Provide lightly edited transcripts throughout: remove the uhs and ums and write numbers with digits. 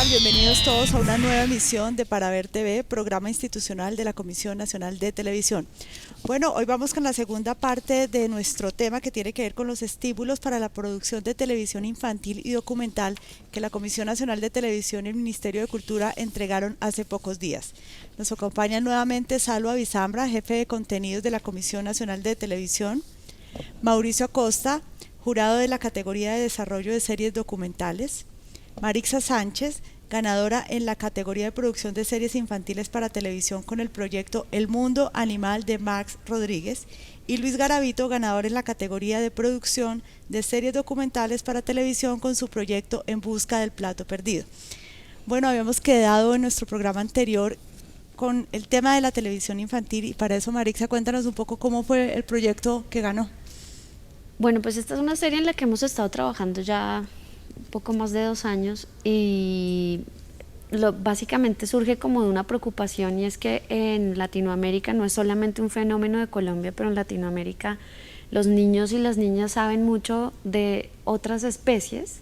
Bienvenidos todos a una nueva emisión de Para Ver TV, programa institucional de la Comisión Nacional de Televisión. Bueno, hoy vamos con la segunda parte de nuestro tema que tiene que ver con los estímulos para la producción de televisión infantil y documental que la Comisión Nacional de Televisión y el Ministerio de Cultura entregaron hace pocos días. Nos acompaña nuevamente Salva Bizambra, jefe de contenidos de la Comisión Nacional de Televisión, Mauricio Acosta, jurado de la categoría de desarrollo de series documentales, Marixa Sánchez, ganadora en la categoría de producción de series infantiles para televisión con el proyecto El Mundo Animal de Max Rodríguez, y Luis Garavito, ganador en la categoría de producción de series documentales para televisión con su proyecto En Busca del Plato Perdido. Bueno, habíamos quedado en nuestro programa anterior con el tema de la televisión infantil y para eso, Marixa, cuéntanos un poco cómo fue el proyecto que ganó. Bueno, pues esta es una serie en la que hemos estado trabajando ya un poco más de 2 años y básicamente surge como de una preocupación, y es que en Latinoamérica no es solamente un fenómeno de Colombia, pero en Latinoamérica los niños y las niñas saben mucho de otras especies,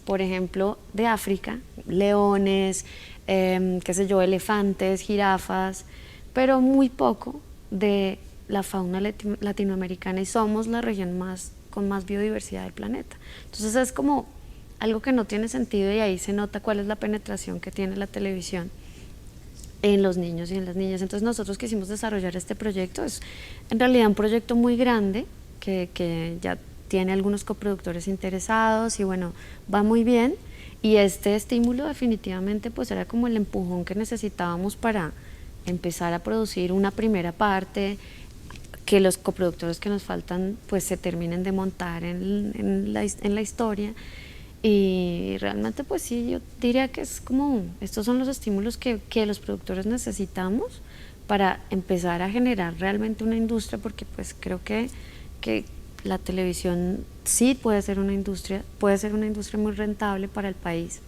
por ejemplo de África, leones, qué sé yo, elefantes, jirafas, pero muy poco de la fauna latinoamericana, y somos la región con más biodiversidad del planeta. Entonces es como algo que no tiene sentido, y ahí se nota cuál es la penetración que tiene la televisión en los niños y en las niñas. Entonces nosotros quisimos desarrollar este proyecto. Es en realidad un proyecto muy grande que ya tiene algunos coproductores interesados y bueno, va muy bien, y este estímulo definitivamente pues era como el empujón que necesitábamos para empezar a producir una primera parte, que los coproductores que nos faltan pues se terminen de montar en la historia. Y realmente pues sí, yo diría que es como, estos son los estímulos que los productores necesitamos para empezar a generar realmente una industria, porque pues creo que la televisión sí puede ser una industria muy rentable para el país.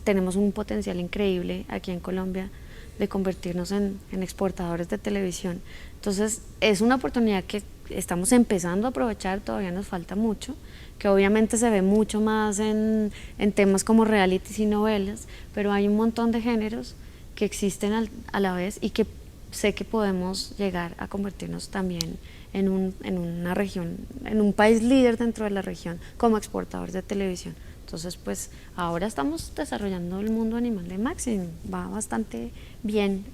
Tenemos un potencial increíble aquí en Colombia de convertirnos en exportadores de televisión. Entonces es una oportunidad que estamos empezando a aprovechar, todavía nos falta mucho, que obviamente se ve mucho más en temas como realities y novelas, pero hay un montón de géneros que existen a la vez, y que sé que podemos llegar a convertirnos también en una región, en un país líder dentro de la región como exportadores de televisión. Entonces pues ahora estamos desarrollando El Mundo Animal de Max y va bastante bien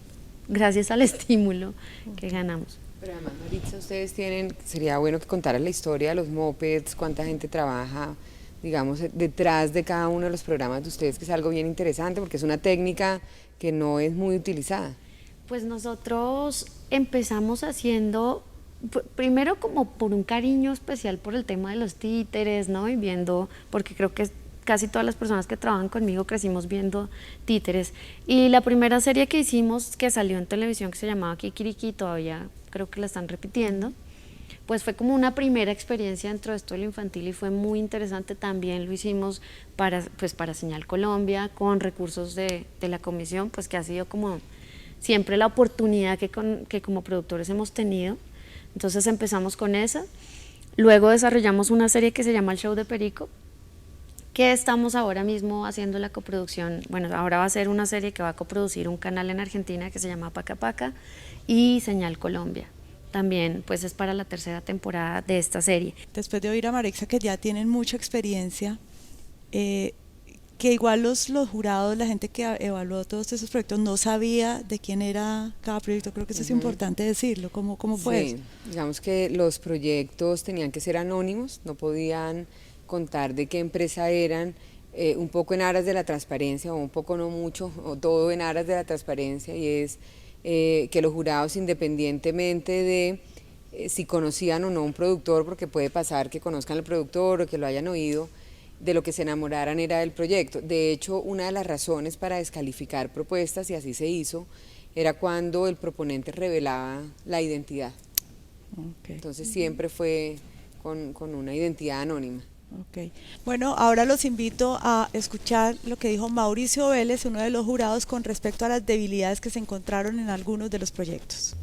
gracias al estímulo que ganamos. Pero además, Maritza, ustedes tienen, sería bueno que contaran la historia de los mopeds, cuánta gente trabaja, digamos, detrás de cada uno de los programas de ustedes, que es algo bien interesante porque es una técnica que no es muy utilizada. Pues nosotros empezamos haciendo, primero como por un cariño especial por el tema de los títeres, ¿no? Y viendo, porque creo que casi todas las personas que trabajan conmigo crecimos viendo títeres. Y la primera serie que hicimos, que salió en televisión, que se llamaba Kikiriki, todavía creo que la están repitiendo, pues fue como una primera experiencia dentro de esto de lo infantil y fue muy interesante. También lo hicimos para Señal Colombia, con recursos de la comisión, pues que ha sido como siempre la oportunidad que como productores hemos tenido. Entonces empezamos con esa, luego desarrollamos una serie que se llama El Show de Perico, que estamos ahora mismo haciendo la coproducción. Bueno, ahora va a ser una serie que va a coproducir un canal en Argentina que se llama Paca Paca y Señal Colombia. También pues es para la tercera temporada de esta serie. Después de oír a Marixa, que ya tienen mucha experiencia, que igual los jurados, la gente que evaluó todos esos proyectos no sabía de quién era cada proyecto. Creo que eso es importante decirlo. ¿Cómo fue eso? Digamos que los proyectos tenían que ser anónimos, no podían contar de qué empresa eran, un poco en aras de la transparencia, o un poco no mucho, o todo en aras de la transparencia, y es que los jurados, independientemente de si conocían o no un productor, porque puede pasar que conozcan al productor o que lo hayan oído, de lo que se enamoraran era del proyecto. De hecho, una de las razones para descalificar propuestas, y así se hizo, era cuando el proponente revelaba la identidad. Okay. Entonces siempre fue con una identidad anónima. Okay. Bueno, ahora los invito a escuchar lo que dijo Mauricio Vélez, uno de los jurados, con respecto a las debilidades que se encontraron en algunos de los proyectos.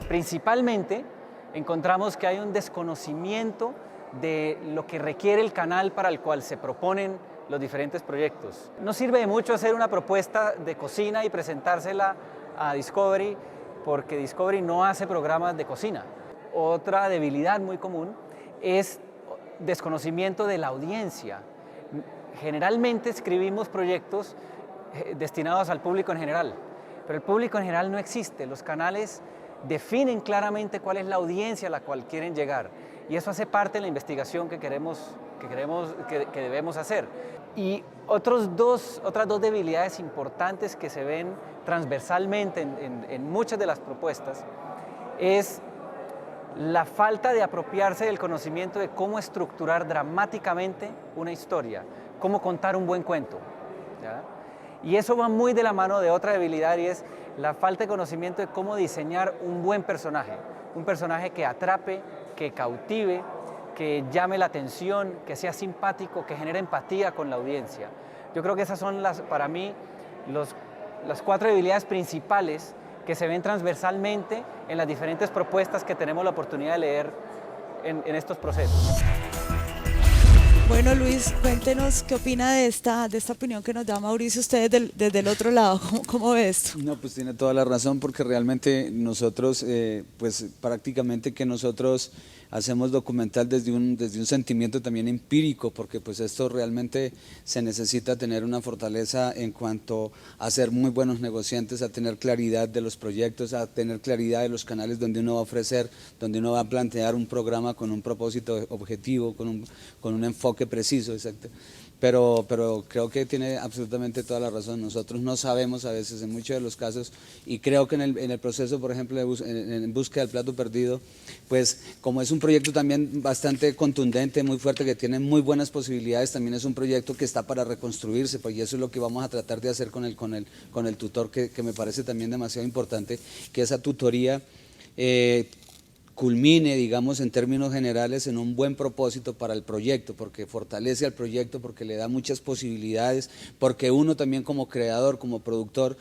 Principalmente encontramos que hay un desconocimiento de lo que requiere el canal para el cual se proponen los diferentes proyectos. No sirve de mucho hacer una propuesta de cocina y presentársela a Discovery, porque Discovery no hace programas de cocina. Otra debilidad muy común es desconocimiento de la audiencia. Generalmente escribimos proyectos destinados al público en general, pero el público en general no existe. Los canales definen claramente cuál es la audiencia a la cual quieren llegar, y eso hace parte de la investigación que debemos hacer. Y otras dos debilidades importantes que se ven transversalmente en muchas de las propuestas es la falta de apropiarse del conocimiento de cómo estructurar dramáticamente una historia, cómo contar un buen cuento, ¿ya? Y eso va muy de la mano de otra debilidad, y es la falta de conocimiento de cómo diseñar un buen personaje, un personaje que atrape, que cautive, que llame la atención, que sea simpático, que genere empatía con la audiencia. Yo creo que esas son para mí las 4 debilidades principales que se ven transversalmente en las diferentes propuestas que tenemos la oportunidad de leer en estos procesos. Bueno, Luis, cuéntenos qué opina de esta opinión que nos da Mauricio, usted desde el otro lado. ¿Cómo ve esto? No, pues tiene toda la razón, porque realmente nosotros, pues prácticamente que nosotros hacemos documental desde un sentimiento también empírico, porque pues esto realmente se necesita tener una fortaleza en cuanto a ser muy buenos negociantes, a tener claridad de los proyectos, a tener claridad de los canales donde uno va a ofrecer, donde uno va a plantear un programa con un propósito objetivo, con un enfoque preciso, exacto. Pero creo que tiene absolutamente toda la razón. Nosotros no sabemos a veces en muchos de los casos, y creo que en el proceso, por ejemplo, en búsqueda del plato perdido, pues como es un proyecto también bastante contundente, muy fuerte, que tiene muy buenas posibilidades, también es un proyecto que está para reconstruirse, pues, y eso es lo que vamos a tratar de hacer con el tutor, que me parece también demasiado importante, que esa tutoría culmine, digamos, en términos generales, en un buen propósito para el proyecto, porque fortalece al proyecto, porque le da muchas posibilidades, porque uno también como creador, como productor,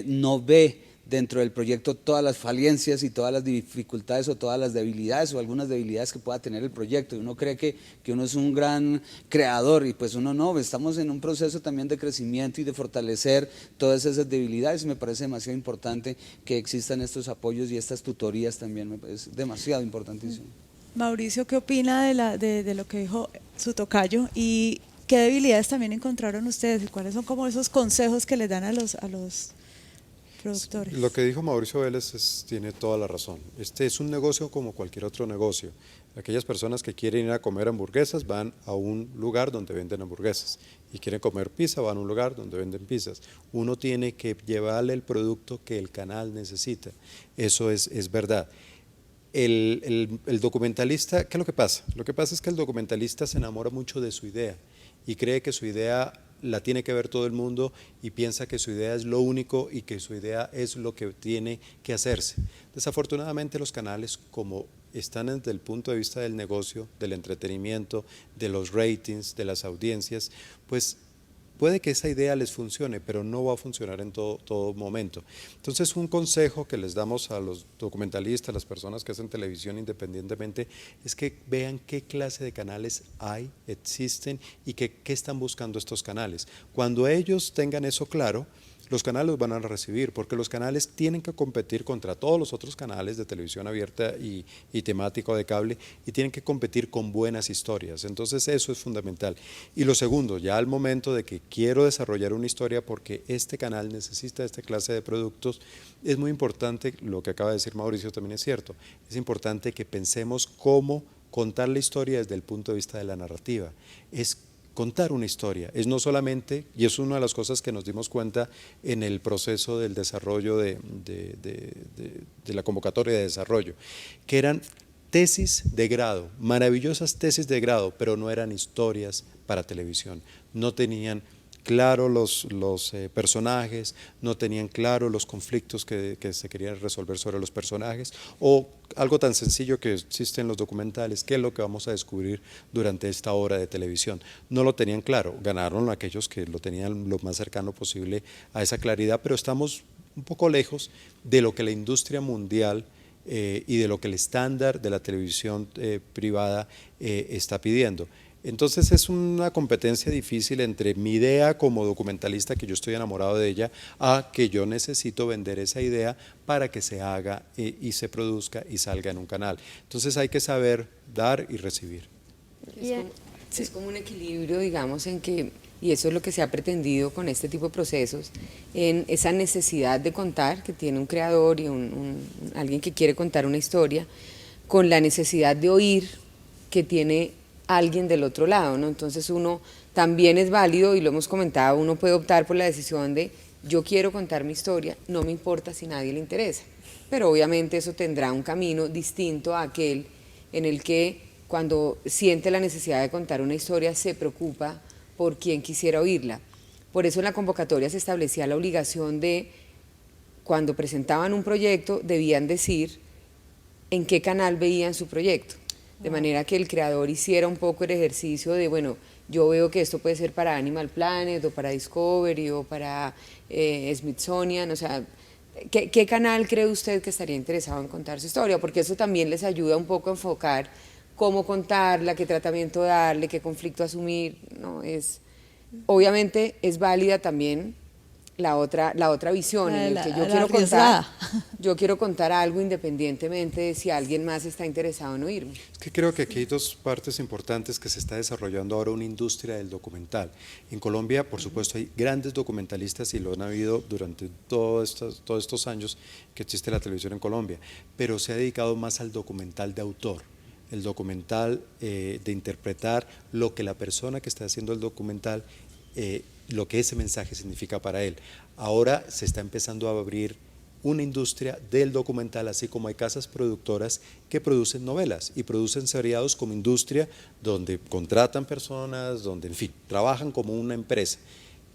no ve dentro del proyecto todas las falencias y todas las dificultades o todas las debilidades o algunas debilidades que pueda tener el proyecto. Y uno cree que uno es un gran creador, y pues uno no, estamos en un proceso también de crecimiento y de fortalecer todas esas debilidades. Me parece demasiado importante que existan estos apoyos y estas tutorías también, es demasiado importantísimo. Mauricio, ¿qué opina de lo que dijo su tocayo, y qué debilidades también encontraron ustedes, y cuáles son como esos consejos que les dan a los productores? Lo que dijo Mauricio Vélez tiene toda la razón. Este es un negocio como cualquier otro negocio. Aquellas personas que quieren ir a comer hamburguesas van a un lugar donde venden hamburguesas, y quieren comer pizza van a un lugar donde venden pizzas. Uno tiene que llevarle el producto que el canal necesita. Eso es verdad. El documentalista, ¿qué es lo que pasa? Lo que pasa es que el documentalista se enamora mucho de su idea y cree que su idea la tiene que ver todo el mundo, y piensa que su idea es lo único y que su idea es lo que tiene que hacerse. Desafortunadamente los canales, como están desde el punto de vista del negocio, del entretenimiento, de los ratings, de las audiencias, pues puede que esa idea les funcione, pero no va a funcionar en todo momento. Entonces, un consejo que les damos a los documentalistas, a las personas que hacen televisión independientemente, es que vean qué clase de canales existen, y qué están buscando estos canales. Cuando ellos tengan eso claro, los canales los van a recibir, porque los canales tienen que competir contra todos los otros canales de televisión abierta y temático de cable, y tienen que competir con buenas historias. Entonces eso es fundamental. Y lo segundo, ya al momento de que quiero desarrollar una historia porque este canal necesita esta clase de productos, es muy importante, lo que acaba de decir Mauricio también es cierto, es importante que pensemos cómo contar la historia desde el punto de vista de la narrativa. Es contar una historia, es no solamente, y es una de las cosas que nos dimos cuenta en el proceso del desarrollo de la convocatoria de desarrollo, que eran tesis de grado, maravillosas tesis de grado, pero no eran historias para televisión, no tenían claro los personajes, no tenían claro los conflictos que se querían resolver sobre los personajes, o algo tan sencillo que existe en los documentales, qué es lo que vamos a descubrir durante esta hora de televisión. No lo tenían claro, ganaron aquellos que lo tenían lo más cercano posible a esa claridad, pero estamos un poco lejos de lo que la industria mundial y de lo que el estándar de la televisión privada está pidiendo. Entonces es una competencia difícil entre mi idea como documentalista, que yo estoy enamorado de ella, a que yo necesito vender esa idea para que se haga y se produzca y salga en un canal. Entonces hay que saber dar y recibir. Es como un equilibrio, digamos, en que, y eso es lo que se ha pretendido con este tipo de procesos, en esa necesidad de contar que tiene un creador y alguien que quiere contar una historia, con la necesidad de oír que tiene alguien del otro lado, ¿no? Entonces uno también es válido, y lo hemos comentado, uno puede optar por la decisión de yo quiero contar mi historia, no me importa si nadie le interesa, pero obviamente eso tendrá un camino distinto a aquel en el que cuando siente la necesidad de contar una historia se preocupa por quien quisiera oírla. Por eso en la convocatoria se establecía la obligación de, cuando presentaban un proyecto, debían decir en qué canal veían su proyecto. De manera que el creador hiciera un poco el ejercicio de, bueno, yo veo que esto puede ser para Animal Planet o para Discovery o para Smithsonian, o sea, ¿qué canal cree usted que estaría interesado en contar su historia? Porque eso también les ayuda un poco a enfocar cómo contarla, qué tratamiento darle, qué conflicto asumir, ¿no? Obviamente es válida también la otra visión, en la que yo quiero contar algo independientemente de si alguien más está interesado en oírme. Es que creo que aquí hay dos partes importantes, que se está desarrollando ahora una industria del documental. En Colombia, por supuesto, hay grandes documentalistas y lo han habido durante todos estos años que existe la televisión en Colombia, pero se ha dedicado más al documental de autor. El documental de interpretar lo que la persona que está haciendo el documental, lo que ese mensaje significa para él. Ahora se está empezando a abrir una industria del documental, así como hay casas productoras que producen novelas y producen seriados como industria, donde contratan personas, donde, en fin, trabajan como una empresa.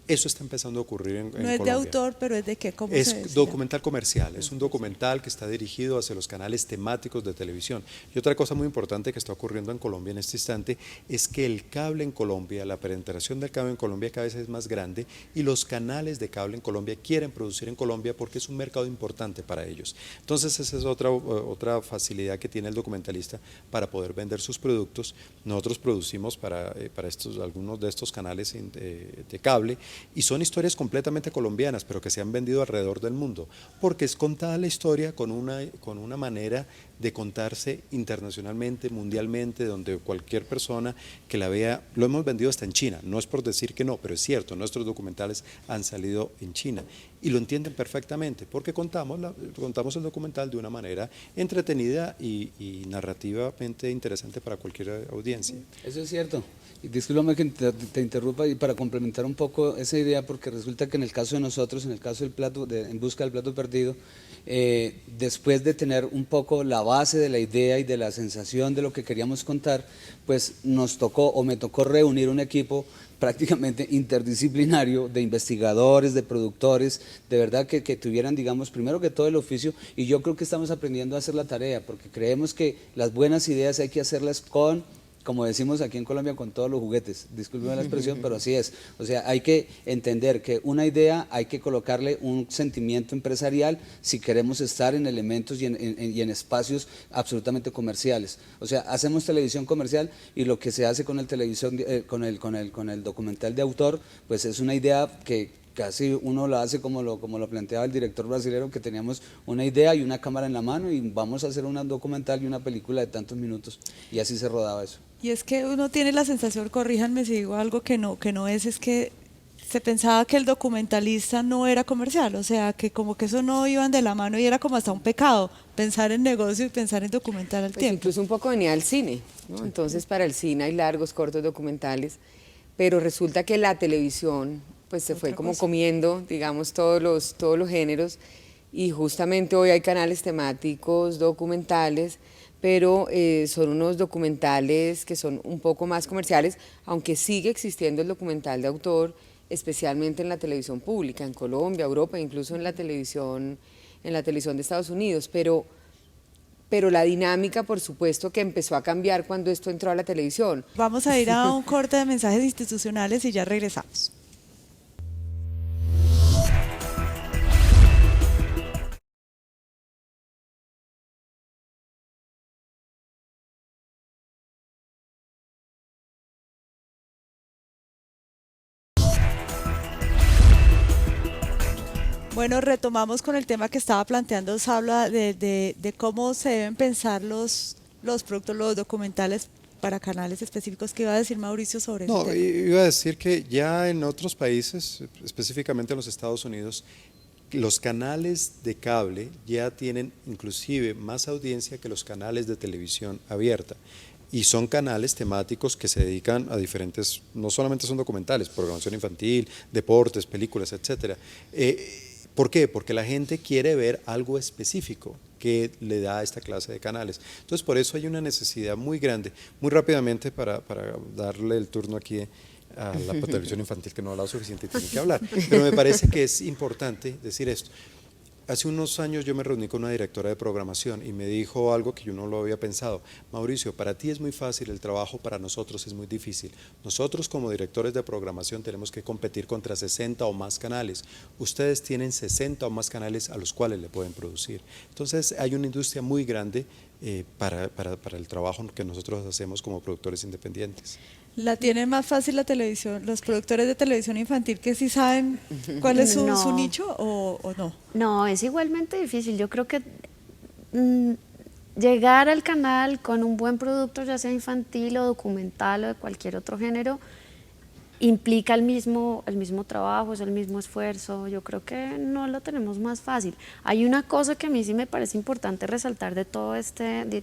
Eso está empezando a ocurrir en Colombia. No es de autor, pero es de qué, ¿cómo es se decía? Documental comercial, es un documental que está dirigido hacia los canales temáticos de televisión. Y otra cosa muy importante que está ocurriendo en Colombia en este instante es que el cable en Colombia, la penetración del cable en Colombia cada vez es más grande, y los canales de cable en Colombia quieren producir en Colombia porque es un mercado importante para ellos. Entonces esa es otra facilidad que tiene el documentalista para poder vender sus productos. Nosotros producimos para algunos de estos canales de cable, y son historias completamente colombianas, pero que se han vendido alrededor del mundo, porque es contada la historia con una manera de contarse internacionalmente, mundialmente, donde cualquier persona que la vea, lo hemos vendido hasta en China, no es por decir que no, pero es cierto, nuestros documentales han salido en China, y lo entienden perfectamente, porque contamos el documental de una manera entretenida y narrativamente interesante para cualquier audiencia. Eso es cierto. Y discúlpame que te interrumpa, y para complementar un poco esa idea, porque resulta que en el caso de nosotros, en el caso del En busca del plato perdido, después de tener un poco la base de la idea y de la sensación de lo que queríamos contar, pues nos tocó, o me tocó, reunir un equipo prácticamente interdisciplinario de investigadores, de productores, de verdad que tuvieran, digamos, primero que todo el oficio, y yo creo que estamos aprendiendo a hacer la tarea, porque creemos que las buenas ideas hay que hacerlas con, como decimos aquí en Colombia, con todos los juguetes, discúlpeme la expresión, pero así es. O sea, hay que entender que una idea hay que colocarle un sentimiento empresarial si queremos estar en elementos y en espacios absolutamente comerciales. O sea, hacemos televisión comercial, y lo que se hace con con el documental de autor, pues es una idea que casi uno la hace como lo planteaba el director brasileño, que teníamos una idea y una cámara en la mano y vamos a hacer un documental y una película de tantos minutos, y así se rodaba eso. Y es que uno tiene la sensación, corríjanme si digo algo que no es que se pensaba que el documentalista no era comercial, o sea, que como que eso no iban de la mano, y era como hasta un pecado pensar en negocio y pensar en documental al tiempo. Incluso un poco venía al cine, ¿no? Entonces para el cine hay largos, cortos documentales, pero resulta que la televisión pues se fue como comiendo, digamos, todos los géneros, y justamente hoy hay canales temáticos, documentales, pero son unos documentales que son un poco más comerciales, aunque sigue existiendo el documental de autor, especialmente en la televisión pública, en Colombia, Europa, incluso en la televisión de Estados Unidos, pero la dinámica, por supuesto, que empezó a cambiar cuando esto entró a la televisión. Vamos a ir a un corte de mensajes institucionales y ya regresamos. Bueno, retomamos con el tema que estaba planteando Sabla de cómo se deben pensar los productos, los documentales para canales específicos. ¿Qué iba a decir Mauricio sobre ese No, tema? iba a decir que ya en otros países, específicamente en los Estados Unidos, los canales de cable ya tienen inclusive más audiencia que los canales de televisión abierta. Y son canales temáticos que se dedican a diferentes, no solamente son documentales, programación infantil, deportes, películas, etcétera. ¿Por qué? Porque la gente quiere ver algo específico que le da esta clase de canales. Entonces, por eso hay una necesidad muy grande. Muy rápidamente, para darle el turno aquí a la televisión infantil, que no ha hablado suficiente y tiene que hablar, pero me parece que es importante decir esto. Hace unos años yo me reuní con una directora de programación y me dijo algo que yo no lo había pensado. Mauricio, para ti es muy fácil el trabajo, para nosotros es muy difícil. Nosotros como directores de programación tenemos que competir contra 60 o más canales. Ustedes tienen 60 o más canales a los cuales le pueden producir. Entonces hay una industria muy grande para el trabajo que nosotros hacemos como productores independientes. ¿La tienen más fácil la televisión, los productores de televisión infantil que sí saben cuál es su No. nicho o no? No, es igualmente difícil. Yo creo que llegar al canal con un buen producto, ya sea infantil o documental o de cualquier otro género, implica el mismo trabajo, es el mismo esfuerzo. Yo creo que no lo tenemos más fácil. Hay una cosa que a mí sí me parece importante resaltar de todo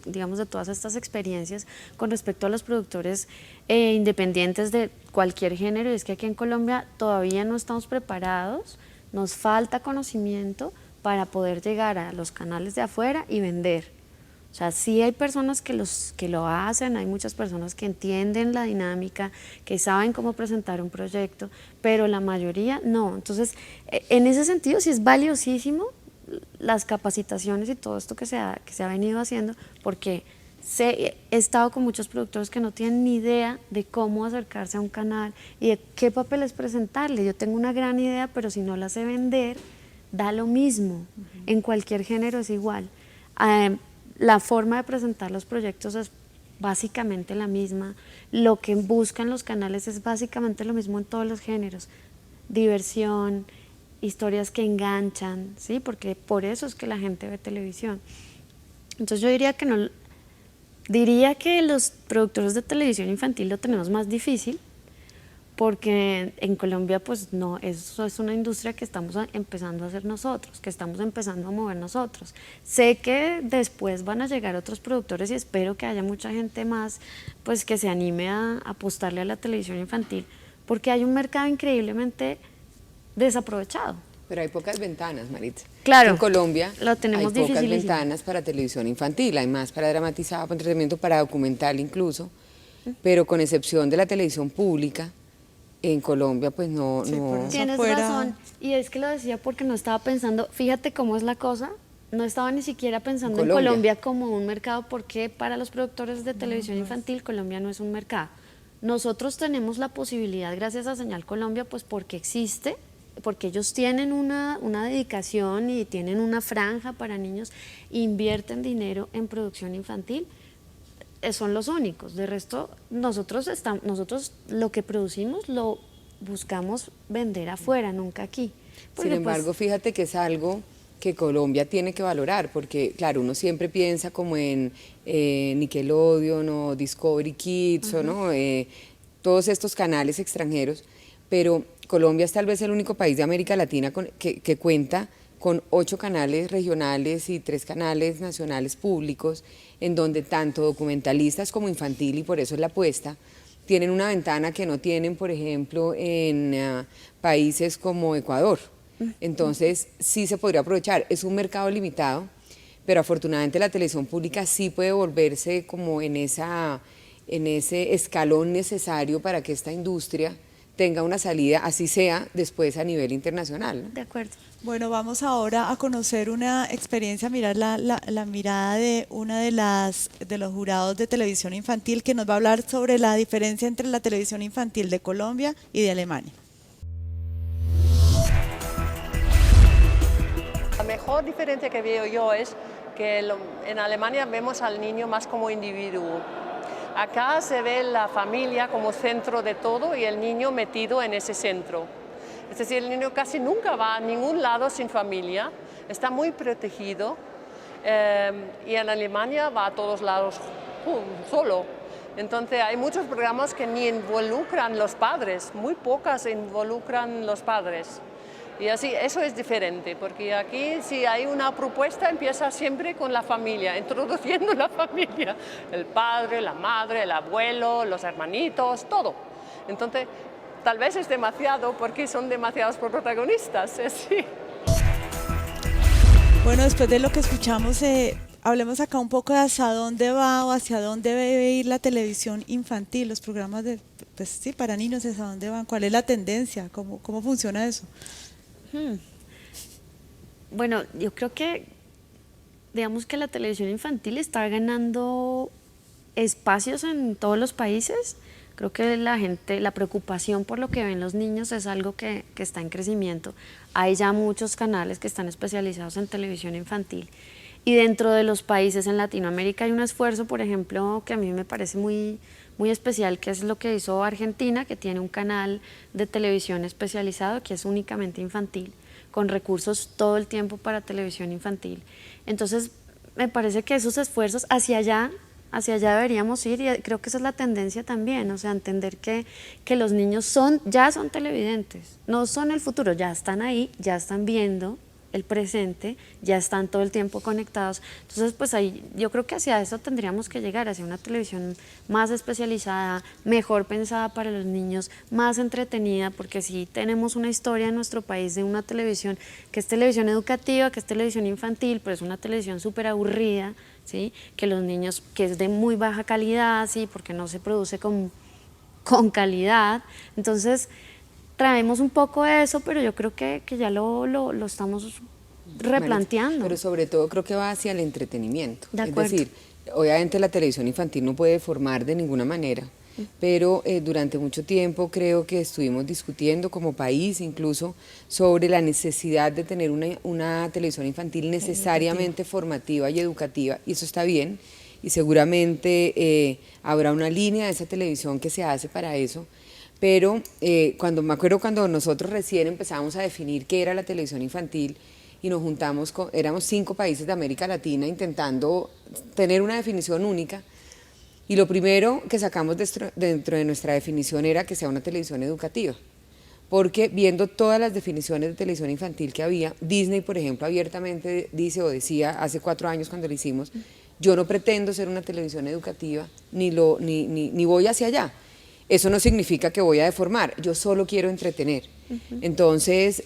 digamos, de todas estas experiencias con respecto a los productores independientes de cualquier género, y es que aquí en Colombia todavía no estamos preparados, nos falta conocimiento para poder llegar a los canales de afuera y vender. O sea, sí hay personas que lo hacen, hay muchas personas que entienden la dinámica, que saben cómo presentar un proyecto, pero la mayoría no. Entonces, en ese sentido sí es valiosísimo las capacitaciones y todo esto que se ha venido haciendo, porque he estado con muchos productores que no tienen ni idea de cómo acercarse a un canal y de qué papel es presentarle. Yo tengo una gran idea, pero si no la sé vender, da lo mismo. En cualquier género es igual. La forma de presentar los proyectos es básicamente la misma. Lo que buscan los canales es básicamente lo mismo en todos los géneros. Diversión, historias que enganchan, ¿sí? Porque por eso es que la gente ve televisión. Entonces yo diría que los productores de televisión infantil lo tenemos más difícil, porque en Colombia pues no, eso es una industria que estamos empezando a hacer nosotros, que estamos empezando a mover nosotros. Sé que después van a llegar otros productores y espero que haya mucha gente más pues que se anime a apostarle a la televisión infantil, porque hay un mercado increíblemente desaprovechado. Pero hay pocas ventanas, Maritza. Claro, en Colombia lo tenemos hay pocas dificilísimo. ventanas para televisión infantil, hay más para dramatizado, para entretenimiento, para documental incluso, pero con excepción de la televisión pública, en Colombia pues no... Sí, por no. eso Tienes fuera- razón, y es que lo decía porque no estaba pensando, fíjate cómo es la cosa, no estaba ni siquiera pensando en Colombia como un mercado, porque para los productores de televisión infantil Colombia no es un mercado. Nosotros tenemos la posibilidad, gracias a Señal Colombia, pues porque existe, porque ellos tienen una dedicación y tienen una franja para niños, invierten dinero en producción infantil, son los únicos. De resto, nosotros lo que producimos lo buscamos vender afuera, nunca aquí. Porque, Sin embargo, fíjate que es algo que Colombia tiene que valorar, porque claro, uno siempre piensa como en Nickelodeon o Discovery Kids o no, todos estos canales extranjeros, pero Colombia es tal vez el único país de América Latina que cuenta con 8 canales regionales y 3 canales nacionales públicos, en donde tanto documentalistas como infantil, y por eso es la apuesta, tienen una ventana que no tienen, por ejemplo, en países como Ecuador. Entonces, sí se podría aprovechar. Es un mercado limitado, pero afortunadamente la televisión pública sí puede volverse como en ese escalón necesario para que esta industria tenga una salida, así sea después a nivel internacional, ¿no? De acuerdo. Bueno, vamos ahora a conocer una experiencia, mirar la mirada de una de los jurados de televisión infantil, que nos va a hablar sobre la diferencia entre la televisión infantil de Colombia y de Alemania. La mejor diferencia que veo yo es que en Alemania vemos al niño más como individuo. Acá se ve la familia como centro de todo y el niño metido en ese centro. Es decir, el niño casi nunca va a ningún lado sin familia, está muy protegido y en Alemania va a todos lados solo. Entonces hay muchos programas que ni involucran los padres, muy pocas involucran los padres. Y así, eso es diferente, porque aquí si hay una propuesta empieza siempre con la familia, introduciendo la familia, el padre, la madre, el abuelo, los hermanitos, todo. Entonces, tal vez es demasiado porque son demasiados protagonistas, ¿sí? Bueno, después de lo que escuchamos, hablemos acá un poco de hacia dónde va o hacia dónde debe ir la televisión infantil, los programas de, pues sí, para niños, hacia dónde van, cuál es la tendencia, cómo funciona eso. Bueno, yo creo que, digamos que la televisión infantil está ganando espacios en todos los países. Creo que la preocupación por lo que ven los niños es algo que está en crecimiento. Hay ya muchos canales que están especializados en televisión infantil. Y dentro de los países en Latinoamérica hay un esfuerzo, por ejemplo, que a mí me parece muy especial, que es lo que hizo Argentina, que tiene un canal de televisión especializado que es únicamente infantil, con recursos todo el tiempo para televisión infantil. Entonces, me parece que esos esfuerzos hacia allá deberíamos ir, y creo que esa es la tendencia también, o sea, entender que los niños ya son televidentes, no son el futuro, ya están ahí, ya están viendo el presente, ya están todo el tiempo conectados. Entonces, pues ahí yo creo que hacia eso tendríamos que llegar, hacia una televisión más especializada, mejor pensada para los niños, más entretenida, porque si tenemos una historia en nuestro país de una televisión que es televisión educativa, que es televisión infantil, pero es una televisión súper aburrida, ¿sí? Que los niños, que es de muy baja calidad, ¿sí? Porque no se produce con calidad. Entonces, traemos un poco eso, pero yo creo que ya lo estamos replanteando. Pero sobre todo creo que va hacia el entretenimiento. De acuerdo. Es decir, obviamente la televisión infantil no puede formar de ninguna manera, pero durante mucho tiempo creo que estuvimos discutiendo como país incluso sobre la necesidad de tener una televisión infantil necesariamente formativa y educativa, y eso está bien, y seguramente habrá una línea de esa televisión que se hace para eso. Pero me acuerdo cuando nosotros recién empezamos a definir qué era la televisión infantil y nos juntamos, éramos 5 países de América Latina intentando tener una definición única, y lo primero que sacamos dentro de nuestra definición era que sea una televisión educativa, porque viendo todas las definiciones de televisión infantil que había, Disney, por ejemplo, abiertamente dice o decía hace 4 años cuando lo hicimos, yo no pretendo ser una televisión educativa, ni voy hacia allá. Eso no significa que voy a deformar, yo solo quiero entretener. Entonces,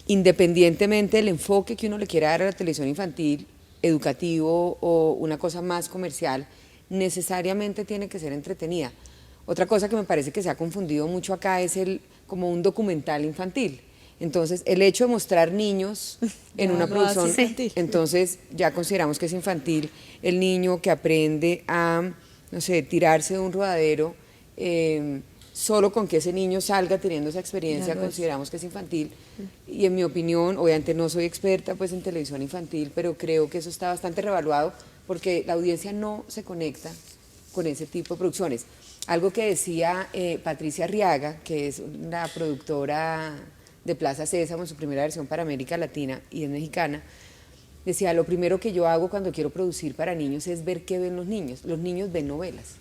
independientemente del enfoque que uno le quiera dar a la televisión infantil, educativo o una cosa más comercial, necesariamente tiene que ser entretenida. Otra cosa que me parece que se ha confundido mucho acá es como un documental infantil. Entonces, el hecho de mostrar niños en una producción, entonces ya consideramos que es infantil. El niño que aprende a, no sé, tirarse de un rodadero, solo con que ese niño salga teniendo esa experiencia consideramos que es infantil, y en mi opinión, obviamente no soy experta pues en televisión infantil, pero creo que eso está bastante revaluado porque la audiencia no se conecta con ese tipo de producciones. Algo que decía Patricia Arriaga, que es una productora de Plaza Sésamo en su primera versión para América Latina y es mexicana, decía, lo primero que yo hago cuando quiero producir para niños es ver qué ven los niños. Los niños ven novelas,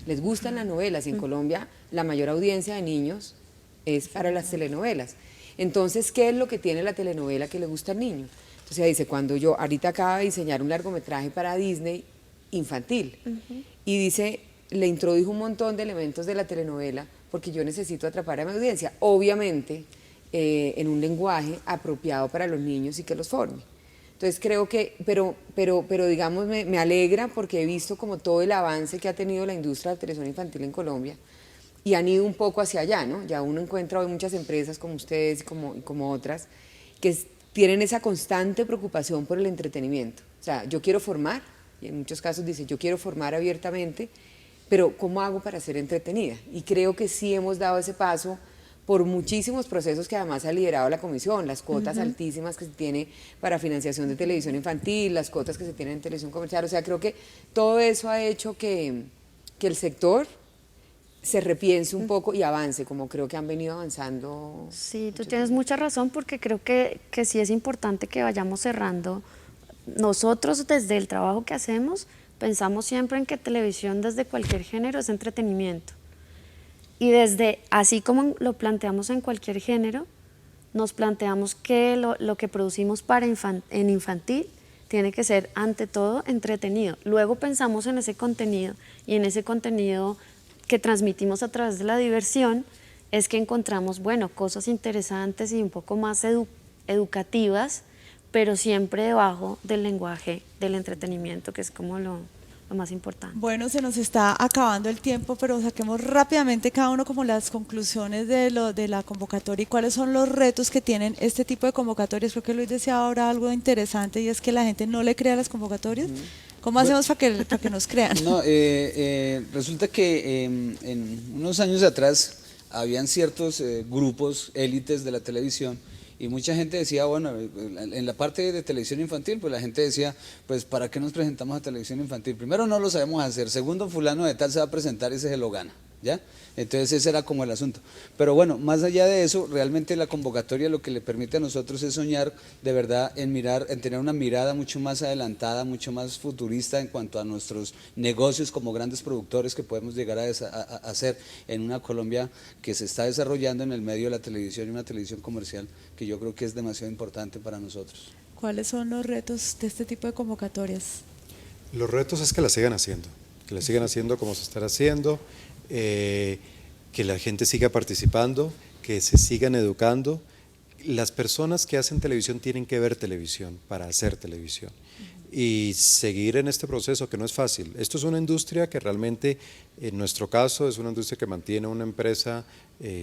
les gustan las novelas, y en Colombia la mayor audiencia de niños es para las telenovelas. Entonces, ¿qué es lo que tiene la telenovela que le gusta al niño? Entonces dice, cuando yo ahorita acabo de diseñar un largometraje para Disney infantil, y dice, le introdujo un montón de elementos de la telenovela porque yo necesito atrapar a mi audiencia, obviamente en un lenguaje apropiado para los niños y que los forme. Entonces creo que, pero digamos, me alegra porque he visto como todo el avance que ha tenido la industria de la televisión infantil en Colombia, y han ido un poco hacia allá, ¿no? Ya uno encuentra hoy muchas empresas como ustedes y como otras que tienen esa constante preocupación por el entretenimiento. O sea, yo quiero formar, y en muchos casos dice, yo quiero formar abiertamente, pero ¿cómo hago para ser entretenida? Y creo que sí hemos dado ese paso por muchísimos procesos que además ha liderado la Comisión, las cuotas altísimas que se tiene para financiación de televisión infantil, las cuotas que se tienen en televisión comercial. O sea, creo que todo eso ha hecho que el sector se repiense un poco y avance, como creo que han venido avanzando. Sí, tú tienes mucha razón porque creo que sí es importante que vayamos cerrando. Nosotros desde el trabajo que hacemos pensamos siempre en que televisión desde cualquier género es entretenimiento. Y desde, así como lo planteamos en cualquier género, nos planteamos que lo que producimos en infantil tiene que ser ante todo entretenido. Luego pensamos en ese contenido y en ese contenido que transmitimos a través de la diversión es que encontramos, bueno, cosas interesantes y un poco más educativas, pero siempre debajo del lenguaje del entretenimiento, que es como lo más importante. Bueno, se nos está acabando el tiempo, pero saquemos rápidamente cada uno como las conclusiones de la convocatoria y cuáles son los retos que tienen este tipo de convocatorias. Creo que Luis decía ahora algo interesante y es que la gente no le crea las convocatorias. ¿Cómo hacemos para que nos crean? No, resulta que en unos años atrás habían ciertos grupos, élites de la televisión, y mucha gente decía, bueno, en la parte de televisión infantil, pues la gente decía, pues ¿para qué nos presentamos a televisión infantil? Primero, no lo sabemos hacer, segundo, fulano de tal se va a presentar y ese se lo gana, ¿ya? Entonces ese era como el asunto. Pero bueno, más allá de eso, realmente la convocatoria lo que le permite a nosotros es soñar de verdad en tener una mirada mucho más adelantada, mucho más futurista en cuanto a nuestros negocios como grandes productores que podemos llegar a hacer en una Colombia que se está desarrollando en el medio de la televisión y una televisión comercial que yo creo que es demasiado importante para nosotros. ¿Cuáles son los retos de este tipo de convocatorias? Los retos es que la sigan haciendo como se están haciendo, que la gente siga participando, que se sigan educando. Las personas que hacen televisión tienen que ver televisión para hacer televisión y seguir en este proceso que no es fácil. Esto es una industria que realmente, en nuestro caso, es una industria que mantiene una empresa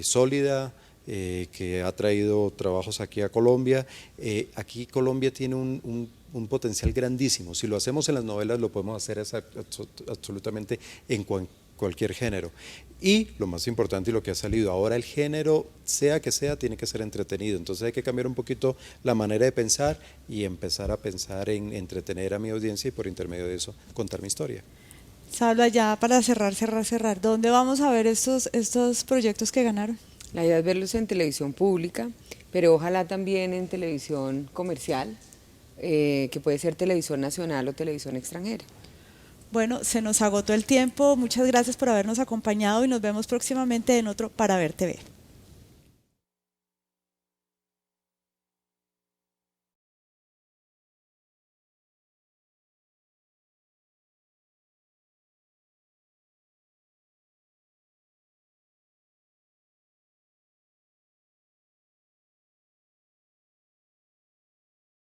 sólida, que ha traído trabajos aquí a Colombia. Aquí Colombia tiene un potencial grandísimo. Si lo hacemos en las novelas, lo podemos hacer absolutamente en cualquier género. Y lo más importante y lo que ha salido ahora, el género, sea que sea, tiene que ser entretenido. Entonces hay que cambiar un poquito la manera de pensar y empezar a pensar en entretener a mi audiencia y por intermedio de eso contar mi historia. Sabla, ya para cerrar, ¿dónde vamos a ver estos proyectos que ganaron? La idea es verlos en televisión pública, pero ojalá también en televisión comercial, que puede ser televisión nacional o televisión extranjera. Bueno, se nos agotó el tiempo. Muchas gracias por habernos acompañado y nos vemos próximamente en otro Para Ver TV.